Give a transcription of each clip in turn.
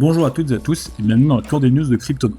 Bonjour à toutes et à tous, et bienvenue dans le tour des news de Cryptonaut.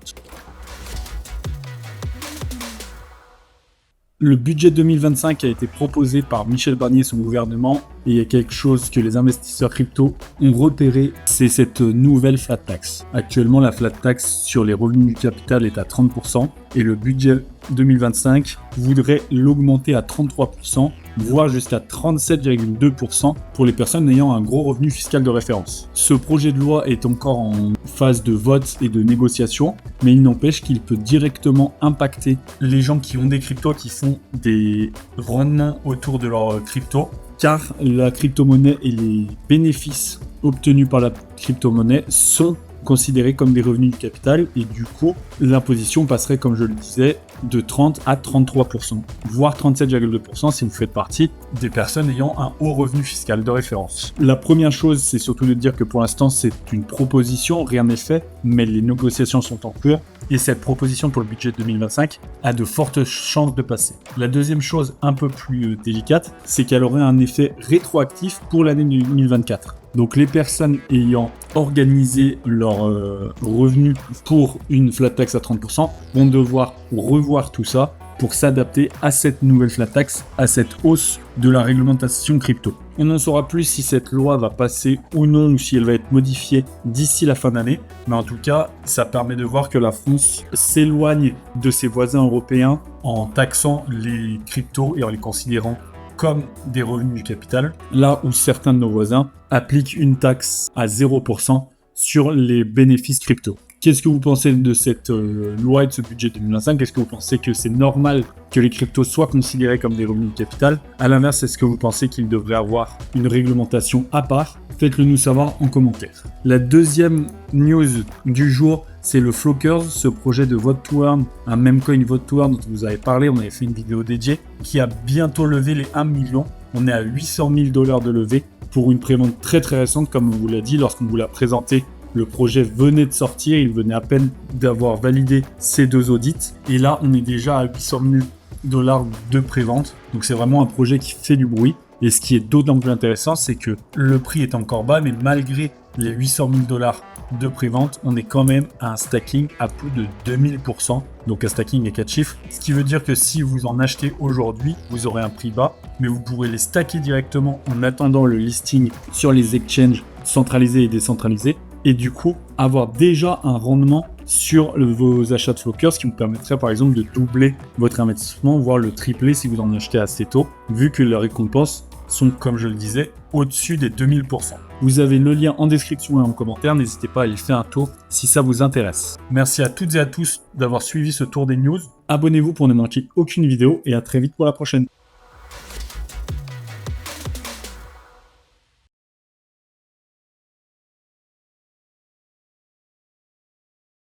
Le budget 2025 a été proposé par Michel Barnier et son gouvernement, et il y a quelque chose que les investisseurs crypto ont repéré, c'est cette nouvelle flat tax. Actuellement, la flat tax sur les revenus du capital est à 30%, et le budget 2025 voudrait l'augmenter à 33%, voire jusqu'à 37,2% pour les personnes ayant un gros revenu fiscal de référence. Ce projet de loi est encore en phase de vote et de négociation, mais il n'empêche qu'il peut directement impacter les gens qui ont des cryptos, qui font des rendements autour de leur crypto, car la crypto-monnaie et les bénéfices obtenus par la crypto-monnaie sont considérés comme des revenus du capital, et du coup, l'imposition passerait, comme je le disais, de 30 à 33%, voire 37,2% si vous faites partie des personnes ayant un haut revenu fiscal de référence. La première chose, c'est surtout de dire que pour l'instant, c'est une proposition, rien n'est fait, mais les négociations sont en cours, et cette proposition pour le budget 2025 a de fortes chances de passer. La deuxième chose un peu plus délicate, c'est qu'elle aurait un effet rétroactif pour l'année 2024. Donc les personnes ayant organisé leur revenu pour une flat tax à 30% vont devoir revoir tout ça pour s'adapter à cette nouvelle flat tax, à cette hausse de la réglementation crypto. On en saura plus si cette loi va passer ou non, ou si elle va être modifiée d'ici la fin d'année, mais en tout cas, ça permet de voir que la France s'éloigne de ses voisins européens en taxant les cryptos et en les considérant comme des revenus du capital, là où certains de nos voisins appliquent une taxe à 0% sur les bénéfices crypto. Qu'est-ce que vous pensez de cette loi et de ce budget 2025 ? Est-ce que vous pensez que c'est normal que les cryptos soient considérés comme des revenus du capital ? À l'inverse, est-ce que vous pensez qu'il devrait avoir une réglementation à part ? Faites-le nous savoir en commentaire. La deuxième news du jour, c'est le Flockers, ce projet de Vote to Earn, un meme coin Vote to Earn dont vous avez parlé, on avait fait une vidéo dédiée, qui a bientôt levé les 1 million. On est à 800 000 $ de levée pour une prévente très très récente, comme on vous l'a dit lorsqu'on vous l'a présenté. Le projet venait de sortir, il venait à peine d'avoir validé ces 2 audits. Et là, on est déjà à 800 000 $ de prévente. Donc c'est vraiment un projet qui fait du bruit. Et ce qui est d'autant plus intéressant, c'est que le prix est encore bas, mais malgré les 800 000 $ de prévente, on est quand même à un stacking à plus de 2000%. Donc un stacking à 4 chiffres. Ce qui veut dire que si vous en achetez aujourd'hui, vous aurez un prix bas, mais vous pourrez les stacker directement en attendant le listing sur les exchanges centralisés et décentralisés. Et du coup, avoir déjà un rendement sur vos achats de Flockers, ce qui vous permettrait par exemple de doubler votre investissement, voire le tripler si vous en achetez assez tôt, vu que les récompenses sont, comme je le disais, au-dessus des 2000%. Vous avez le lien en description et en commentaire, n'hésitez pas à aller faire un tour si ça vous intéresse. Merci à toutes et à tous d'avoir suivi ce tour des news. Abonnez-vous pour ne manquer aucune vidéo et à très vite pour la prochaine.